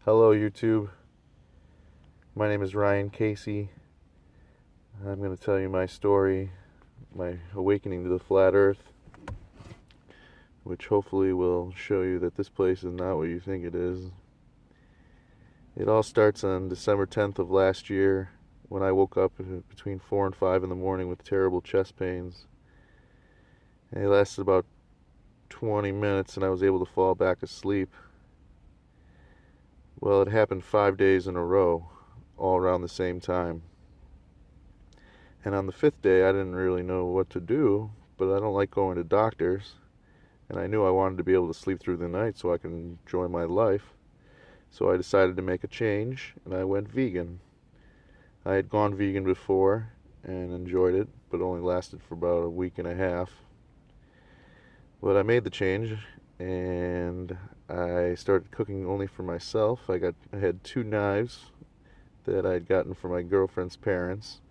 Hello, YouTube. My name is Ryan Casey. I'm going to tell you my story, my awakening to the flat earth, which hopefully will show you that this place is not what you think it is. It all starts on December 10th of last year when I woke up between 4 and 5 in the morning with terrible chest pains. And it lasted about 20 minutes and I was able to fall back asleep. Well, it happened 5 days in a row, all around the same time. And on the fifth day, I didn't really know what to do, but I don't like going to doctors. And I knew I wanted to be able to sleep through the night so I can enjoy my life. So I decided to make a change, and I went vegan. I had gone vegan before and enjoyed it, but only lasted for about a week and a half. But I made the change, and I started cooking only for myself. I had 2 knives that I'd gotten from my girlfriend's parents,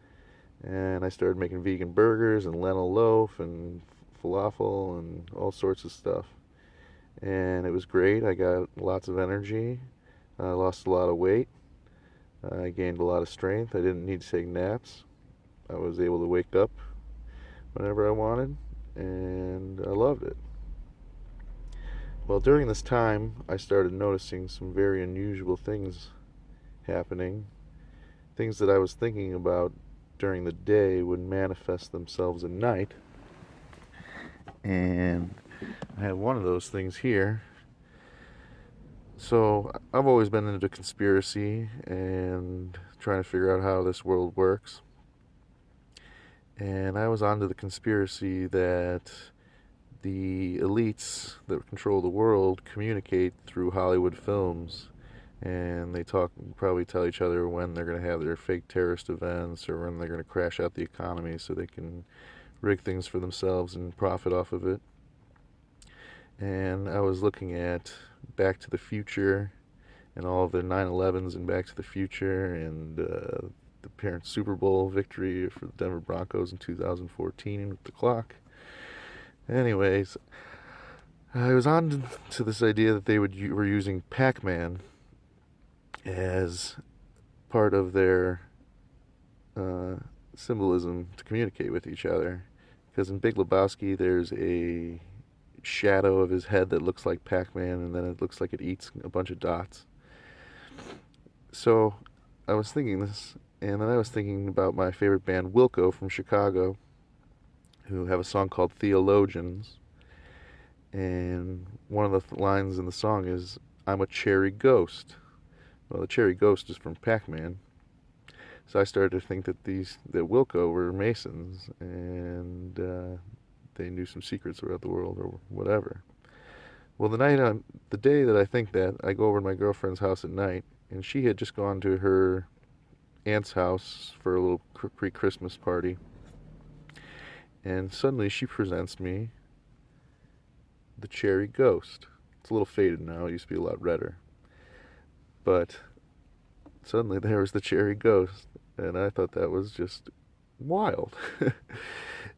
and I started making vegan burgers and lentil loaf and falafel and all sorts of stuff. And it was great. I got lots of energy. I lost a lot of weight. I gained a lot of strength. I didn't need to take naps. I was able to wake up whenever I wanted, and I loved it. Well, during this time, I started noticing some very unusual things happening. Things that I was thinking about during the day would manifest themselves at night. And I have one of those things here. So I've always been into conspiracy and trying to figure out how this world works. And I was onto the conspiracy that the elites that control the world communicate through Hollywood films, and they probably tell each other when they're going to have their fake terrorist events or when they're going to crash out the economy so they can rig things for themselves and profit off of it. And I was looking at Back to the Future and all of the 9/11s in Back to the Future and the apparent Super Bowl victory for the Denver Broncos in 2014 with the clock. Anyways, I was on to this idea that they were using Pac-Man as part of their symbolism to communicate with each other. Because in Big Lebowski, there's a shadow of his head that looks like Pac-Man, and then it looks like it eats a bunch of dots. So I was thinking this, and then I was thinking about my favorite band, Wilco from Chicago, who have a song called Theologians. And one of the lines in the song is, "I'm a cherry ghost." Well, the cherry ghost is from Pac-Man. So I started to think that Wilco were Masons, and they knew some secrets about the world or whatever. Well, the day that I think that, I go over to my girlfriend's house at night, and she had just gone to her aunt's house for a little pre-Christmas party. And suddenly she presents me the cherry ghost. It's a little faded now. It used to be a lot redder. But suddenly there was the cherry ghost. And I thought that was just wild.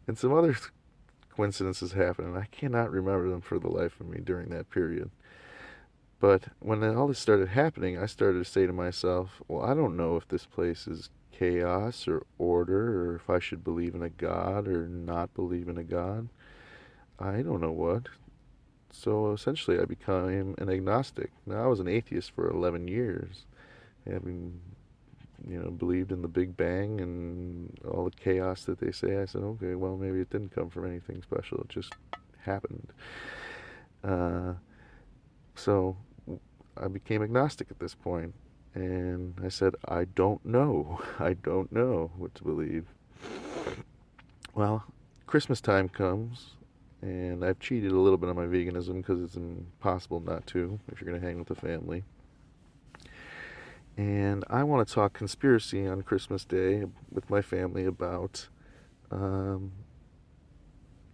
And some other coincidences happened, and I cannot remember them for the life of me during that period. But when all this started happening, I started to say to myself, well, I don't know if this place is chaos or order, or if I should believe in a God or not believe in a God. I don't know what. So essentially I became an agnostic. Now, I was an atheist for 11 years, having believed in the Big Bang and all the chaos that they say. I said, okay, well, maybe it didn't come from anything special. It just happened. So I became agnostic at this point, and I said, I don't know. I don't know what to believe. Well, Christmas time comes, and I've cheated a little bit on my veganism because it's impossible not to if you're going to hang with the family. And I want to talk conspiracy on Christmas Day with my family about the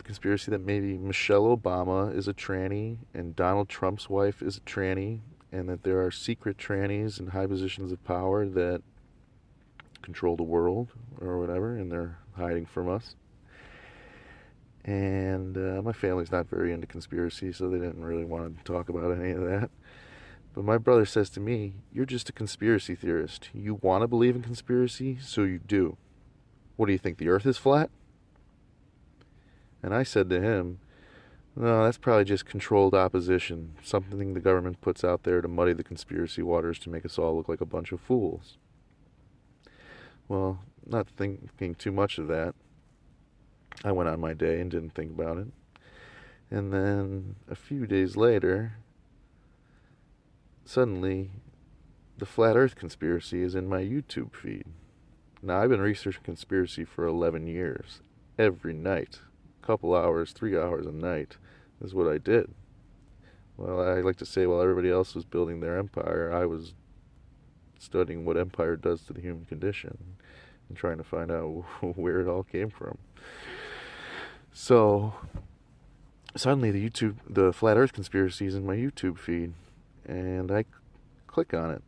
conspiracy that maybe Michelle Obama is a tranny and Donald Trump's wife is a tranny, and that there are secret trannies in high positions of power that control the world or whatever, and they're hiding from us. And my family's not very into conspiracy, so they didn't really want to talk about any of that. But my brother says to me, "You're just a conspiracy theorist. You want to believe in conspiracy, so you do. What do you think, the earth is flat?" And I said to him, "No, that's probably just controlled opposition, something the government puts out there to muddy the conspiracy waters to make us all look like a bunch of fools." Well, not thinking too much of that, I went on my day and didn't think about it. And then a few days later, suddenly, the flat earth conspiracy is in my YouTube feed. Now, I've been researching conspiracy for 11 years. Every night, a couple hours, 3 hours a night is what I did. Well, I like to say, while everybody else was building their empire, I was studying what empire does to the human condition and trying to find out where it all came from. So suddenly the flat earth conspiracy is in my YouTube feed, and I click on it,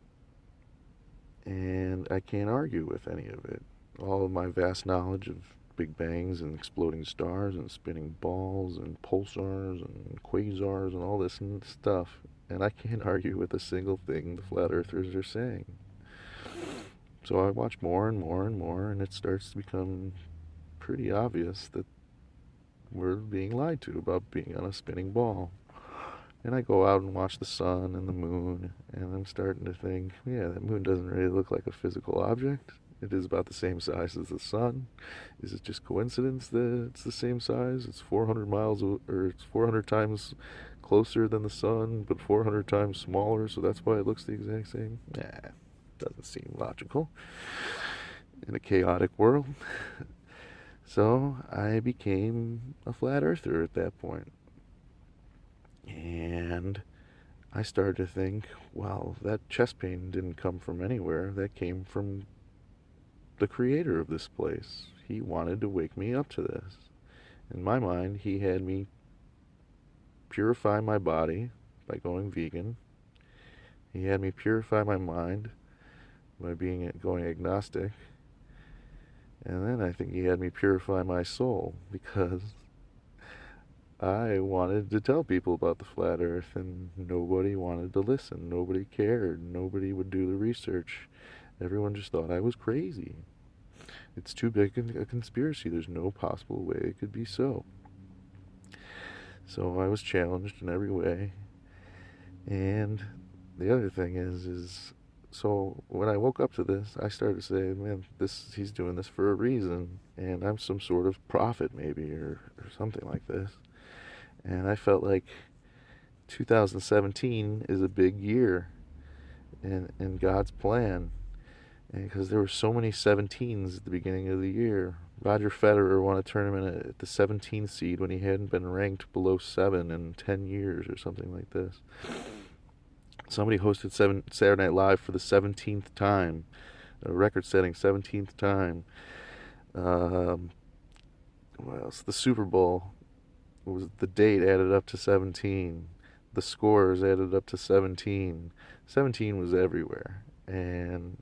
and I can't argue with any of it. All of my vast knowledge of big bangs and exploding stars and spinning balls and pulsars and quasars and all this stuff, and I can't argue with a single thing the flat earthers are saying. So I watch more and more and more, and it starts to become pretty obvious that we're being lied to about being on a spinning ball. And I go out and watch the sun and the moon, and I'm starting to think, yeah, that moon doesn't really look like a physical object. It is about the same size as the sun. Is it just coincidence that it's the same size? It's 400 miles, or it's 400 times closer than the sun, but 400 times smaller, so that's why it looks the exact same? Nah, doesn't seem logical in a chaotic world. So I became a flat earther at that point. And I started to think, well, that chest pain didn't come from anywhere. That came from the creator of this place. He wanted to wake me up to this. In my mind, he had me purify my body by going vegan. He had me purify my mind by going agnostic. And then I think he had me purify my soul, because I wanted to tell people about the flat earth, and nobody wanted to listen. Nobody cared. Nobody would do the research. Everyone just thought I was crazy. It's too big a conspiracy. There's no possible way it could be so. So I was challenged in every way. And the other thing is so when I woke up to this, I started to say, man, he's doing this for a reason, and I'm some sort of prophet maybe, or something like this. And I felt like 2017 is a big year in God's plan, and because there were so many 17s at the beginning of the year. Roger Federer won a tournament at the 17th seed when he hadn't been ranked below 7 in 10 years or something like this. Somebody hosted Saturday Night Live for the 17th time, a record-setting 17th time. What else? The Super Bowl was the date added up to 17. The scores added up to 17. 17 was everywhere, and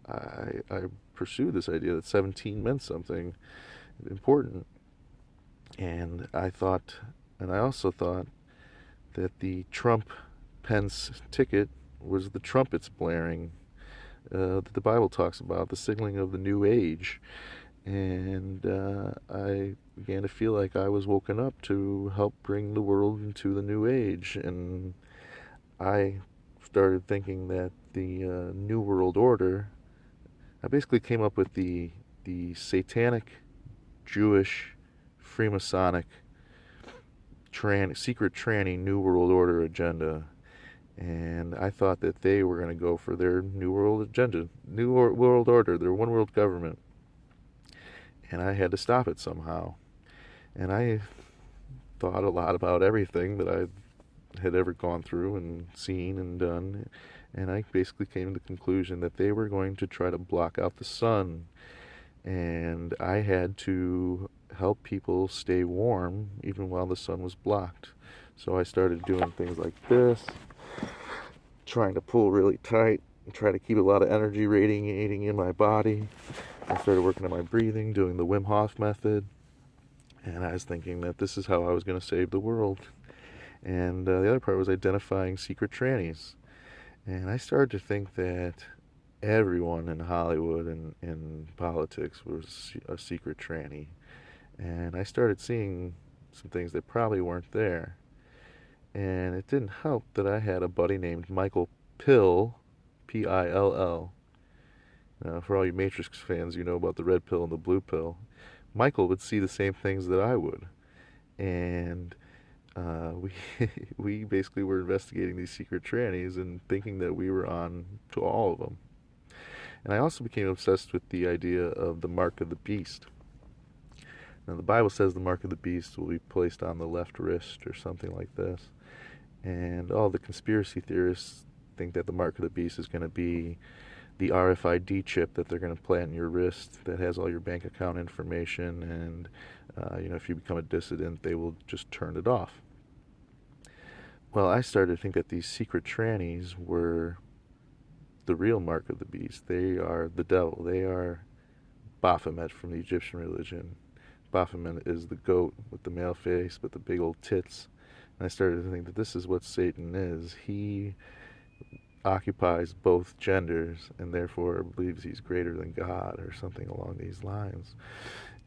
I pursued this idea that 17 meant something important, and I also thought that the Trump-Pence ticket was the trumpets blaring that the Bible talks about, the signaling of the new age. And I began to feel like I was woken up to help bring the world into the new age. And I started thinking that the New World Order, I basically came up with the satanic, Jewish, Freemasonic, secret tranny New World Order agenda, and I thought that they were going to go for their New World agenda, World Order, their one world government, and I had to stop it somehow. And I thought a lot about everything that I had ever gone through and seen and done, and I basically came to the conclusion that they were going to try to block out the sun, and I had to help people stay warm even while the sun was blocked. So I started doing things like this, trying to pull really tight and try to keep a lot of energy radiating in my body. I started working on my breathing, doing the Wim Hof method, and I was thinking that this is how I was going to save the world. And the other part was identifying secret trannies. And I started to think that everyone in Hollywood and in politics was a secret tranny. And I started seeing some things that probably weren't there. And it didn't help that I had a buddy named Michael Pill, Pill. Now, for all you Matrix fans, you know about the red pill and the blue pill. Michael would see the same things that I would. And we we basically were investigating these secret trannies and thinking that we were on to all of them. And I also became obsessed with the idea of the mark of the beast. Now, the Bible says the mark of the beast will be placed on the left wrist or something like this. And all the conspiracy theorists think that the mark of the beast is going to be the RFID chip that they're going to plant in your wrist that has all your bank account information. And, if you become a dissident, they will just turn it off. Well, I started to think that these secret trannies were the real mark of the beast. They are the devil. They are Baphomet from the Egyptian religion. Baphomet is the goat with the male face but the big old tits. And I started to think that this is what Satan is. He occupies both genders and therefore believes he's greater than God or something along these lines.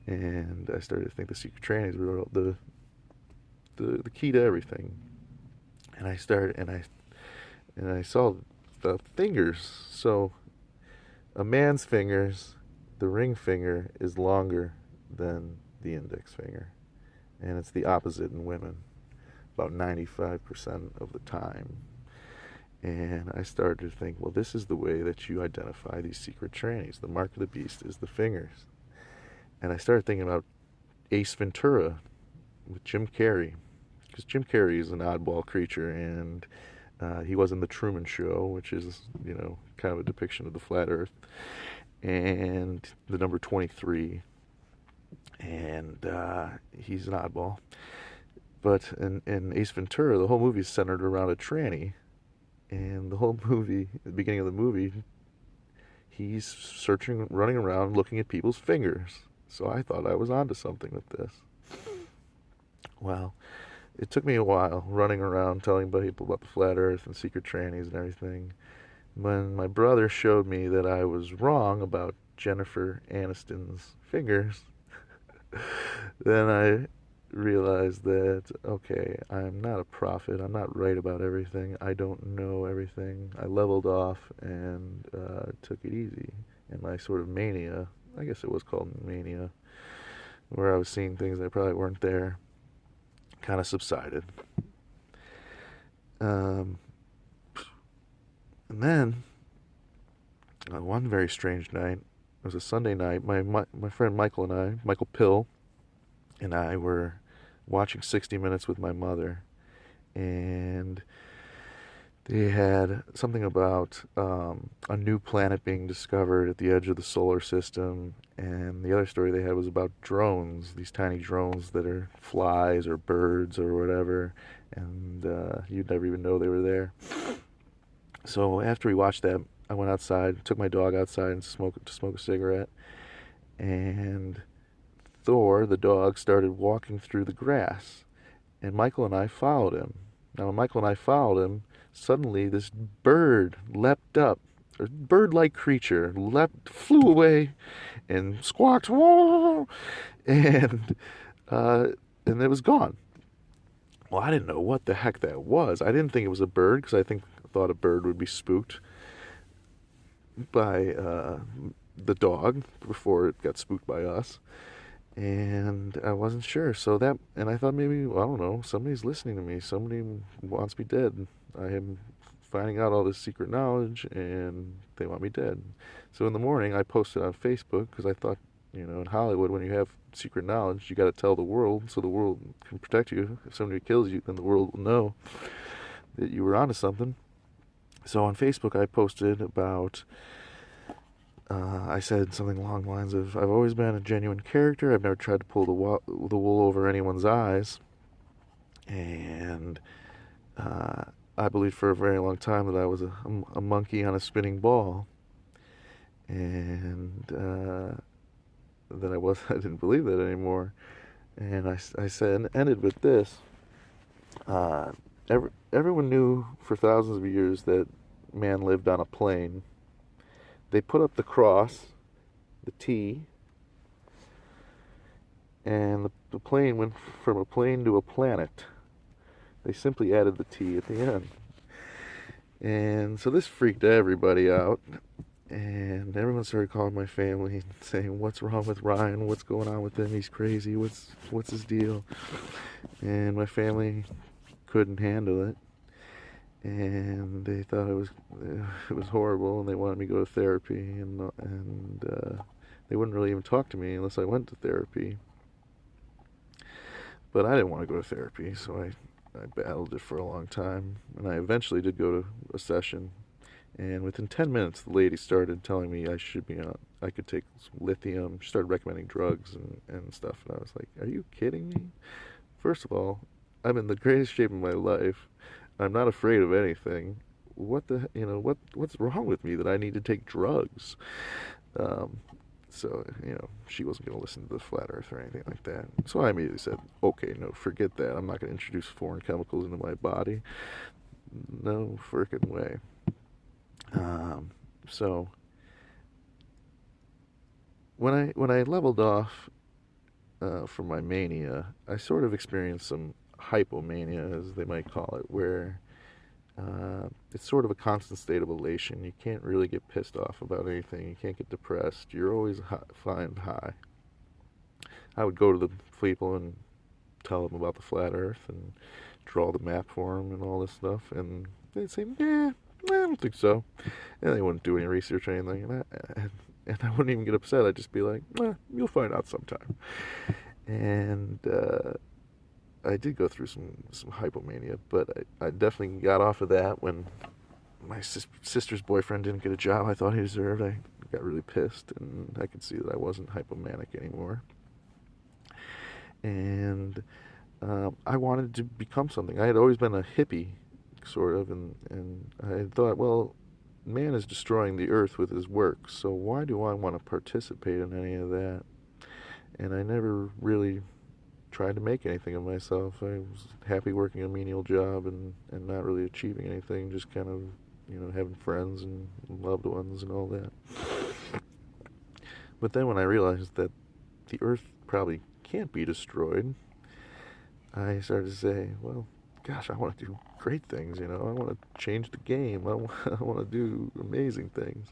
And I started to think the secret trannies were the key to everything. And I saw the fingers. So a man's fingers, the ring finger is longer than the index finger, and it's the opposite in women about 95% of the time. And I started to think, well, this is the way that you identify these secret trannies. The mark of the beast is the fingers. And I started thinking about Ace Ventura with Jim Carrey, because Jim Carrey is an oddball creature, and he was in The Truman Show, which is, kind of a depiction of the flat earth, and the number 23, and he's an oddball. But in Ace Ventura, the whole movie is centered around a tranny, and the whole movie, at the beginning of the movie, he's searching, running around, looking at people's fingers. So I thought I was onto something with this. Well, it took me a while running around telling people about the flat earth and secret trannies and everything. When my brother showed me that I was wrong about Jennifer Aniston's fingers, then I realized that, okay, I'm not a prophet. I'm not right about everything. I don't know everything. I leveled off and took it easy. And my sort of mania, I guess it was called mania, where I was seeing things that probably weren't there, kind of subsided. And then, one very strange night, it was a Sunday night, my friend Michael Pill, and I were watching 60 Minutes with my mother, and they had something about a new planet being discovered at the edge of the solar system, and the other story they had was about drones, these tiny drones that are flies or birds or whatever, and you'd never even know they were there. So after we watched that, I went outside, took my dog outside and to smoke a cigarette, and Thor, the dog, started walking through the grass, and Michael and I followed him. Now, when Michael and I followed him, suddenly this bird leapt up, a bird-like creature flew away, and squawked, "Whoa!" and it was gone. Well, I didn't know what the heck that was. I didn't think it was a bird because I thought a bird would be spooked by the dog before it got spooked by us. And I wasn't sure. And I thought maybe, I don't know, somebody's listening to me. Somebody wants me dead. I am finding out all this secret knowledge, and they want me dead. So in the morning, I posted on Facebook because I thought, in Hollywood, when you have secret knowledge, you got to tell the world so the world can protect you. If somebody kills you, then the world will know that you were onto something. So on Facebook, I posted about. I said something along the lines of, I've always been a genuine character. I've never tried to pull the wool over anyone's eyes. And I believed for a very long time that I was a monkey on a spinning ball. And that I didn't believe that anymore. And I said, ended with this. everyone knew for thousands of years that man lived on a plane. They put up the cross, the T, and the plane went from a plane to a planet. They simply added the T at the end. And so this freaked everybody out. And everyone started calling my family and saying, "What's wrong with Ryan? What's going on with him? He's crazy. What's his deal?" And my family couldn't handle it, and they thought it was horrible, and they wanted me to go to therapy, and they wouldn't really even talk to me unless I went to therapy. But I didn't want to go to therapy, so I battled it for a long time, and I eventually did go to a session. And within 10 minutes, the lady started telling me I could take some lithium. She started recommending drugs and stuff. And I was like, are you kidding me? First of all, I'm in the greatest shape of my life. I'm not afraid of anything. What's wrong with me that I need to take drugs? So, she wasn't going to listen to the flat earth or anything like that. So I immediately said, okay, no, forget that. I'm not going to introduce foreign chemicals into my body. No frickin' way. So when I leveled off from my mania, I sort of experienced some hypomania, as they might call it, where it's sort of a constant state of elation. You can't really get pissed off about anything. You can't get depressed. You're always flying high. I would go to the people and tell them about the flat Earth and draw the map for them and all this stuff, and they'd say, I don't think so. And they wouldn't do any research or anything. And I wouldn't even get upset. I'd just be like, you'll find out sometime. And I did go through some hypomania, but I definitely got off of that when my sister's boyfriend didn't get a job I thought he deserved. I got really pissed, and I could see that I wasn't hypomanic anymore. And I wanted to become something. I had always been a hippie, sort of, and I thought, well, man is destroying the earth with his work, so why do I want to participate in any of that? And I never really tried to make anything of myself. I was happy working a menial job and not really achieving anything, just kind of, having friends and loved ones and all that. But then when I realized that the earth probably can't be destroyed, I started to say, well, gosh, I want to do great things, I want to change the game. I want to do amazing things.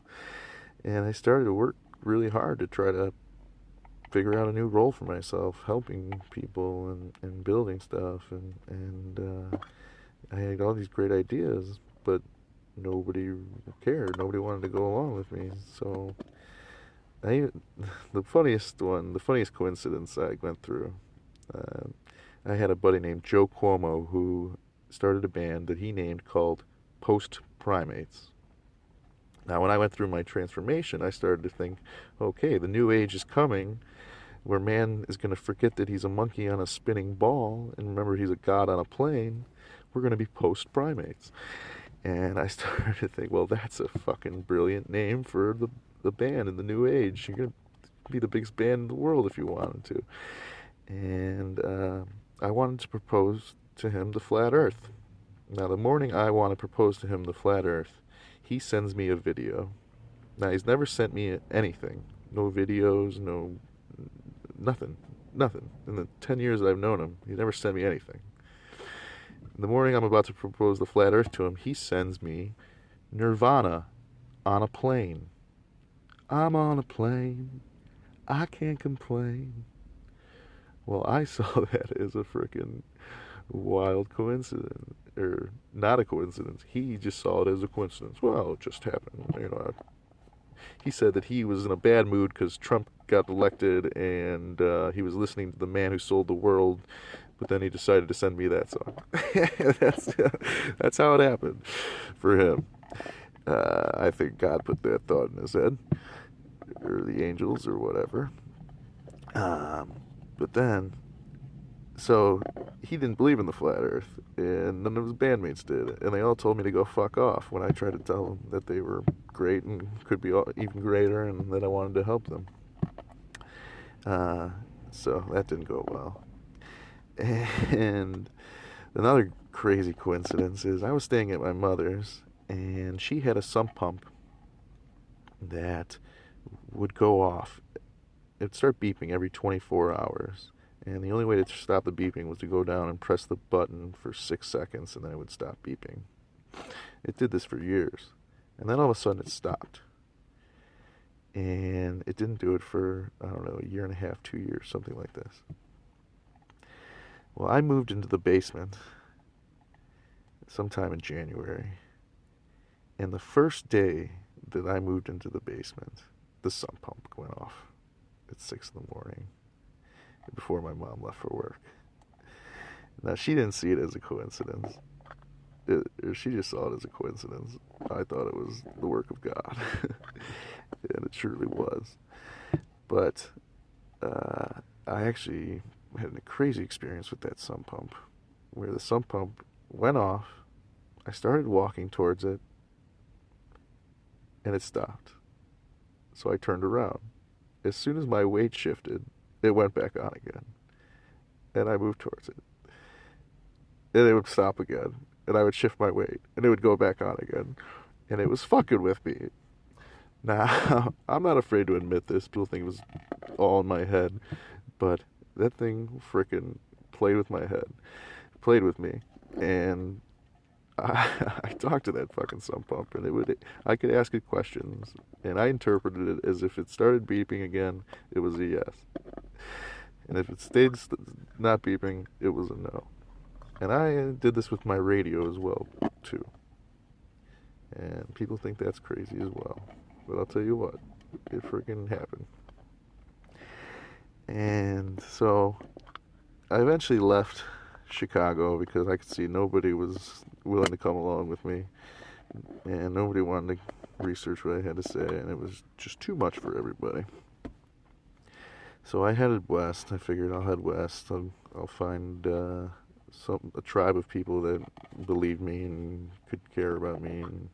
And I started to work really hard to try to figure out a new role for myself, helping people and building stuff. And I had all these great ideas, but nobody cared. Nobody wanted to go along with me. So the funniest coincidence I went through, I had a buddy named Joe Cuomo who started a band that he named called Post Primates. Now, when I went through my transformation, I started to think, okay, the new age is coming where man is going to forget that he's a monkey on a spinning ball and remember he's a god on a plane. We're going to be post primates. And I started to think, well, that's a fucking brilliant name for the band in the new age. You're going to be the biggest band in the world if you wanted to. And I wanted to propose to him the flat earth. Now, the morning I want to propose to him the flat earth, he sends me a video. Now, he's never sent me anything. No videos, nothing. In the 10 years that I've known him, he's never sent me anything. The morning I'm about to propose the flat earth to him, he sends me Nirvana on a plane. I'm on a plane. I can't complain. Well, I saw that as a freaking wild coincidence, or not a coincidence. He just saw it as a coincidence. Well, it just happened. He said that he was in a bad mood because Trump got elected, and he was listening to the man who sold the world. But then he decided to send me that song. That's how it happened for him. I think God put that thought in his head, or the angels, or whatever. But then, so he didn't believe in the flat earth, and none of his bandmates did, and they all told me to go fuck off when I tried to tell them that they were great and could be even greater, and that I wanted to help them. So that didn't go well. And another crazy coincidence is I was staying at my mother's, and she had a sump pump that would go off. It'd start beeping every 24 hours. And the only way to stop the beeping was to go down and press the button for 6 seconds, and then it would stop beeping. It did this for years. And then all of a sudden it stopped. And it didn't do it for, I don't know, a year and a half, 2 years, something like this. Well, I moved into the basement sometime in January. And the first day that I moved into the basement, the sump pump went off at 6 in the morning before my mom left for work. Now, she didn't see it as a coincidence. She just saw it as a coincidence. I thought it was the work of God. And it truly was. But I actually had a crazy experience with that sump pump, where the sump pump went off. I started walking towards it, and it stopped. So I turned around. As soon as my weight shifted, it went back on again. And I moved towards it. And it would stop again. And I would shift my weight. And it would go back on again. And it was fucking with me. Now, I'm not afraid to admit this. People think it was all in my head. But that thing frickin' played with my head. Played with me. And I talked to that fucking sump pump, and I could ask it questions, and I interpreted it as if it started beeping again, it was a yes. And if it stayed not beeping, it was a no. And I did this with my radio as well, too. And people think that's crazy as well. But I'll tell you what, it freaking happened. And so I eventually left Chicago because I could see nobody was willing to come along with me, and nobody wanted to research what I had to say, and it was just too much for everybody. So I headed west. I figured I'll head west. I'll find a tribe of people that believe me and could care about me, and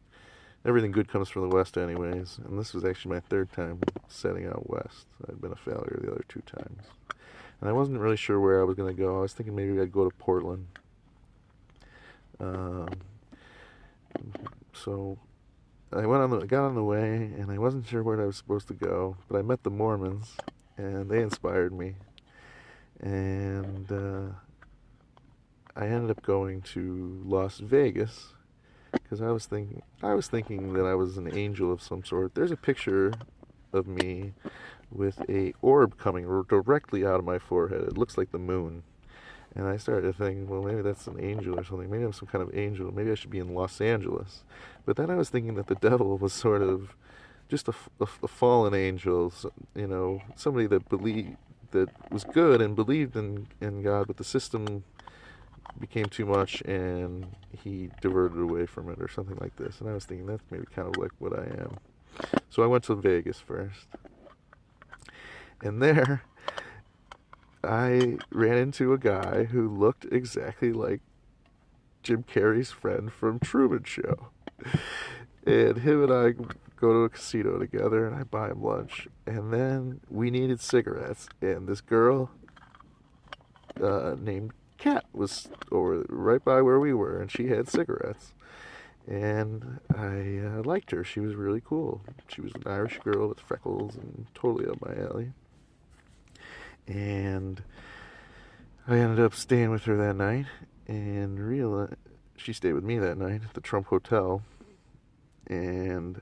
everything good comes from the west anyways. And this was actually my third time setting out west. I'd been a failure the other 2 times. And I wasn't really sure where I was going to go. I was thinking maybe I'd go to Portland. So I got on the way, and I wasn't sure where I was supposed to go. But I met the Mormons, and they inspired me. And I ended up going to Las Vegas because I was thinking that I was an angel of some sort. There's a picture of me with a orb coming directly out of my forehead. It looks like the moon. And I started to think, well, maybe that's an angel or something. Maybe I'm some kind of angel. Maybe I should be in Los Angeles. But then I was thinking that the devil was sort of just a fallen angel, you know, somebody that was good and believed in God, but the system became too much and he diverted away from it or something like this. And I was thinking that's maybe kind of like what I am. So I went to Vegas first. And there, I ran into a guy who looked exactly like Jim Carrey's friend from Truman Show. And him and I go to a casino together, and I buy him lunch. And then we needed cigarettes, and this girl named Kat was over right by where we were, and she had cigarettes. And I liked her. She was really cool. She was an Irish girl with freckles and totally up my alley. And I ended up staying with her that night, and she stayed with me that night at the Trump Hotel. And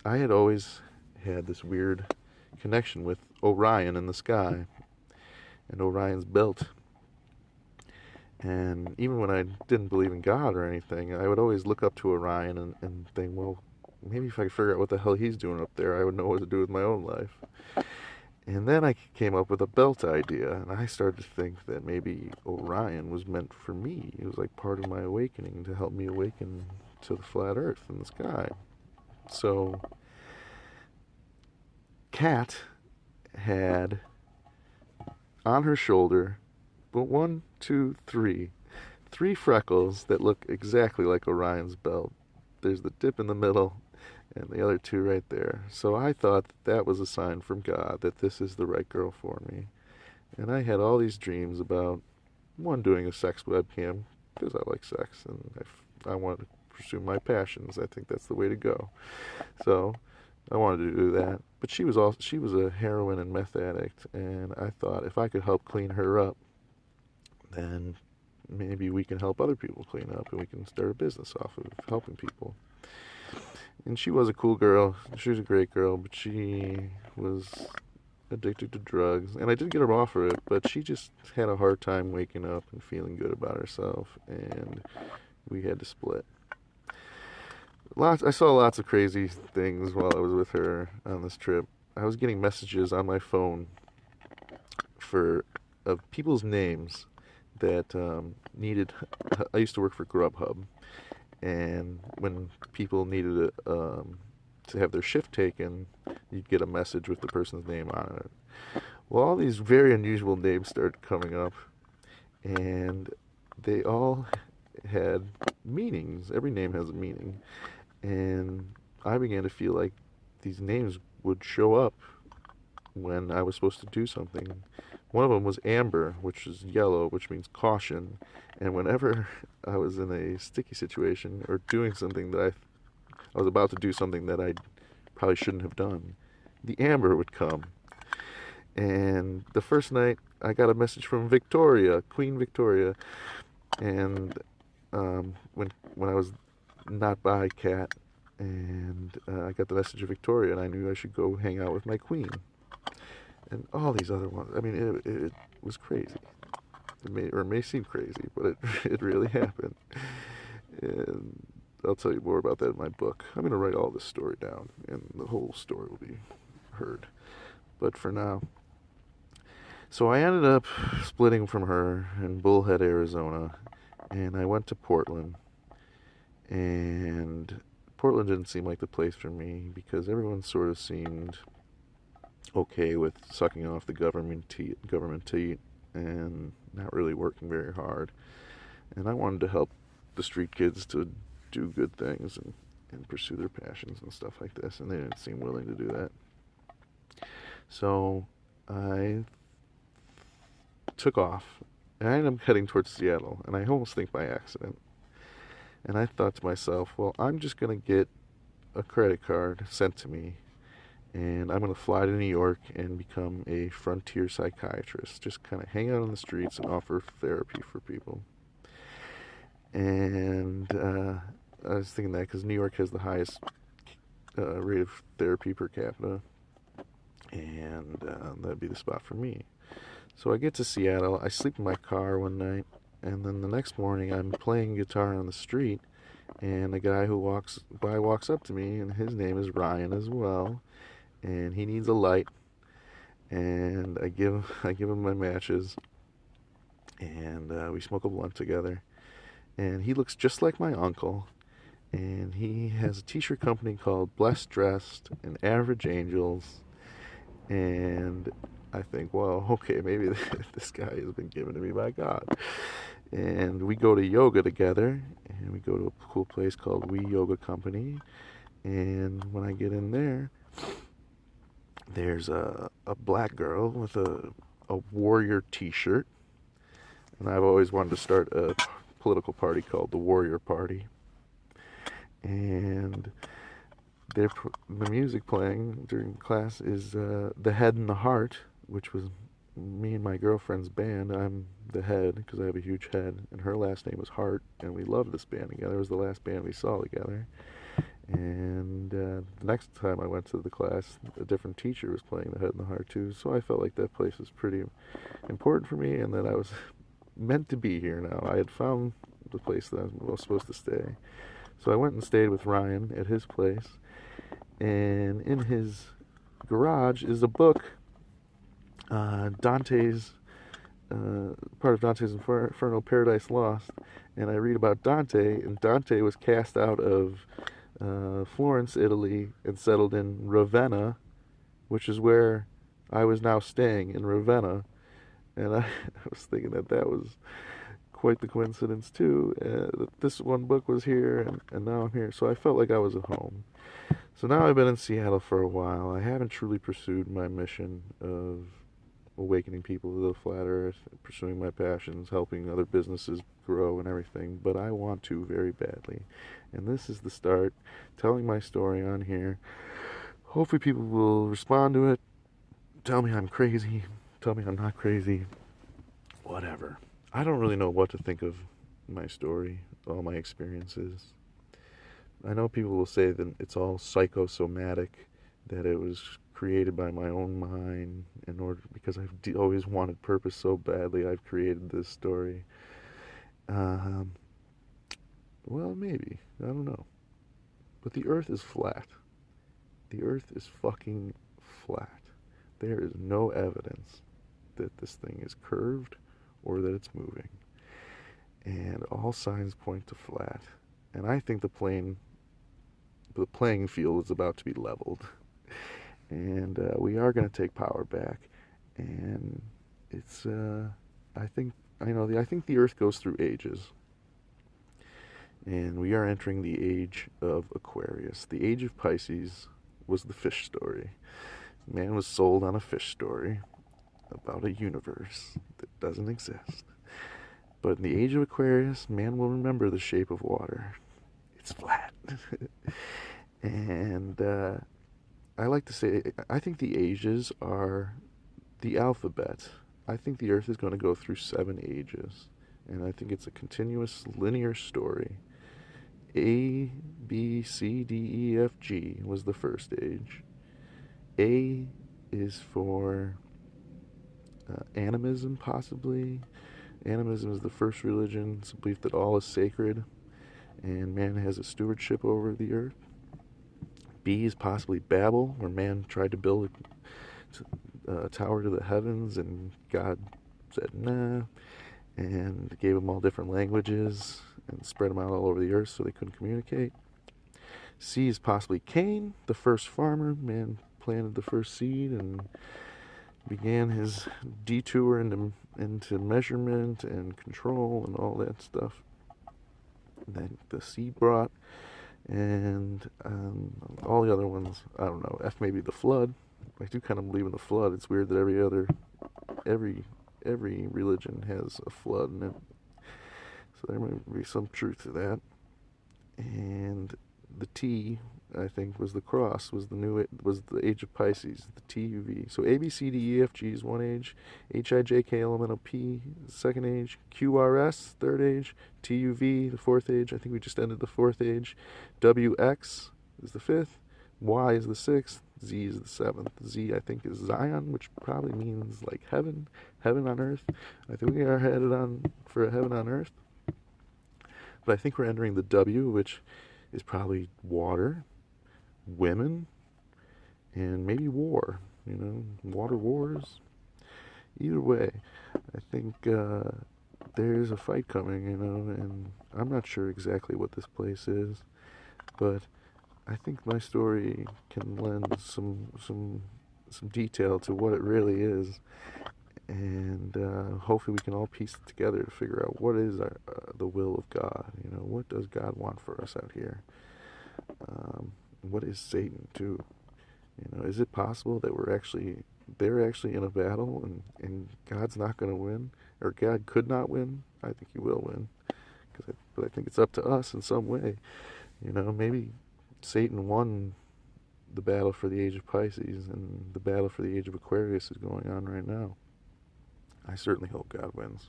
I had always had this weird connection with Orion in the sky and Orion's belt. And even when I didn't believe in God or anything, I would always look up to Orion and think, well, maybe if I could figure out what the hell he's doing up there, I would know what to do with my own life. And then I came up with a belt idea, and I started to think that maybe Orion was meant for me. It was like part of my awakening to help me awaken to the flat earth and the sky. So Kat had on her shoulder, but 1, 2, 3 freckles that look exactly like Orion's belt. There's the dip in the middle, and the other 2 right there. So I thought that was a sign from God that this is the right girl for me. And I had all these dreams about, 1, doing a sex webcam because I like sex and I wanted to pursue my passions. I think that's the way to go. So I wanted to do that. But she was a heroin and meth addict, and I thought if I could help clean her up, then maybe we can help other people clean up, and we can start a business off of helping people. And she was a cool girl. She was a great girl, but she was addicted to drugs. And I did get her off of it, but she just had a hard time waking up and feeling good about herself, and we had to split. I saw lots of crazy things while I was with her on this trip. I was getting messages on my phone of people's names that needed. I used to work for Grubhub, and when people needed to have their shift taken, you'd get a message with the person's name on it. Well, all these very unusual names started coming up, and they all had meanings. Every name has a meaning. And I began to feel like these names would show up when I was supposed to do something. One of them was Amber, which is yellow, which means caution. And whenever I was in a sticky situation or doing something I was about to do something that I probably shouldn't have done, the Amber would come. And the first night, I got a message from Victoria, Queen Victoria. And when I was not by Cat, and I got the message of Victoria, and I knew I should go hang out with my queen. And all these other ones. I mean, it was crazy. It may seem crazy, but it really happened. And I'll tell you more about that in my book. I'm going to write all this story down, and the whole story will be heard. But for now. So I ended up splitting from her in Bullhead, Arizona, and I went to Portland. And Portland didn't seem like the place for me because everyone sort of seemed okay with sucking off the government teat and not really working very hard. And I wanted to help the street kids to do good things and pursue their passions and stuff like this, and they didn't seem willing to do that. So I took off, and I ended up heading towards Seattle, and I almost think by accident. And I thought to myself, well, I'm just going to get a credit card sent to me, and I'm going to fly to New York and become a frontier psychiatrist. Just kind of hang out on the streets and offer therapy for people. And I was thinking that because New York has the highest rate of therapy per capita, and that'd be the spot for me. So I get to Seattle, I sleep in my car one night, and then the next morning, I'm playing guitar on the street, and a guy who walks by walks up to me, and his name is Ryan as well, and he needs a light, and I give him my matches, and we smoke a blunt together, and he looks just like my uncle, and he has a t-shirt company called Blessed Dressed and Average Angels, and I think, well, okay, maybe this guy has been given to me by God. And we go to yoga together, and we go to a cool place called We Yoga Company. And when I get in there, there's a black girl with a warrior t-shirt. And I've always wanted to start a political party called the Warrior Party. And the music playing during class is The Head and the Heart, which was me and my girlfriend's band. I'm the head because I have a huge head, and her last name was Hart, and we loved this band together. It was the last band we saw together. And the next time I went to the class, a different teacher was playing The Head and the Heart too, so I felt like that place was pretty important for me, and that I was meant to be here now. I had found the place that I was supposed to stay. So I went and stayed with Ryan at his place, and in his garage is a book, Dante's, part of Dante's Inferno, Paradise Lost, and I read about Dante, and Dante was cast out of Florence, Italy, and settled in Ravenna, which is where I was now staying, in Ravenna, and I was thinking that was quite the coincidence too, that this one book was here, and now I'm here, so I felt like I was at home. So now I've been in Seattle for a while. I haven't truly pursued my mission of awakening people to the flat earth, pursuing my passions, helping other businesses grow and everything, but I want to very badly. And this is the start, telling my story on here. Hopefully people will respond to it, tell me I'm crazy, tell me I'm not crazy, whatever. I don't really know what to think of my story, all my experiences. I know people will say that it's all psychosomatic, that it was created by my own mind in order, because I've always wanted purpose so badly, I've created this story. Um, well, maybe. I don't know. But the earth is flat. The earth is fucking flat. There is no evidence that this thing is curved or that it's moving. And all signs point to flat. And I think the playing field is about to be leveled. And we are going to take power back. And it's, I think the earth goes through ages. And we are entering the age of Aquarius. The age of Pisces was the fish story. Man was sold on a fish story about a universe that doesn't exist. But in the age of Aquarius, man will remember the shape of water. It's flat. And I like to say, I think the ages are the alphabet. I think the earth is going to go through 7 ages. And I think it's a continuous linear story. A, B, C, D, E, F, G was the first age. A is for animism, possibly. Animism is the first religion. It's a belief that all is sacred and man has a stewardship over the earth. B is possibly Babel, where man tried to build a tower to the heavens and God said nah, and gave them all different languages and spread them out all over the earth so they couldn't communicate. C is possibly Cain, the first farmer. Man planted the first seed and began his detour into measurement and control and all that stuff that the seed brought. And all the other ones, I don't know. F maybe the flood. I do kind of believe in the flood. It's weird that every religion has a flood in it. So there might be some truth to that. And the T, I think, was the cross, was the age of Pisces, the TUV. So A, B, C, D, E, F, G is one age. H, I, J, K, L, M, N, O, P, second age. Q, R, S, third age. TUV, the fourth age. I think we just ended the fourth age. W, X is the fifth. Y is the sixth. Z is the seventh. Z, I think, is Zion, which probably means like heaven on earth. I think we are headed on for a heaven on earth. But I think we're entering the W, which is probably water, women, and maybe war, water wars. Either way, I think there's a fight coming, and I'm not sure exactly what this place is, but I think my story can lend some detail to what it really is, and hopefully we can all piece it together to figure out what is the will of God. What does God want for us out here? What is Satan too? Is it possible that they're actually in a battle and God's not going to win, or God could not win? I think He will win, but I think it's up to us in some way. Maybe Satan won the battle for the age of Pisces, and the battle for the age of Aquarius is going on right now. I certainly hope God wins.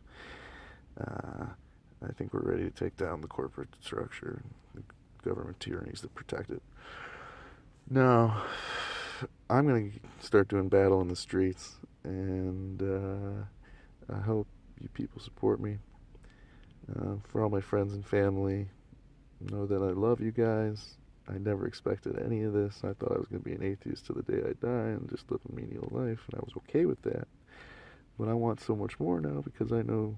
I think we're ready to take down the corporate structure, the government tyrannies that protect it. Now, I'm going to start doing battle in the streets, and I hope you people support me. For all my friends and family, know that I love you guys. I never expected any of this. I thought I was going to be an atheist till the day I die and just live a menial life, and I was okay with that. But I want so much more now because I know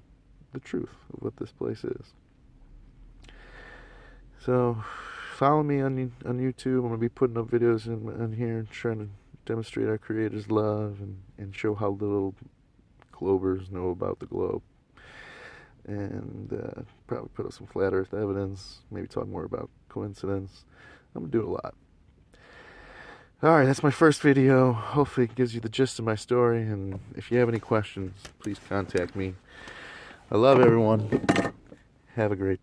the truth of what this place is. So, follow me on YouTube. I'm going to be putting up videos in here trying to demonstrate our Creator's love and show how little globers know about the globe. And probably put up some flat earth evidence, maybe talk more about coincidence. I'm going to do a lot. Alright, that's my first video. Hopefully it gives you the gist of my story, and if you have any questions, please contact me. I love everyone. Have a great day.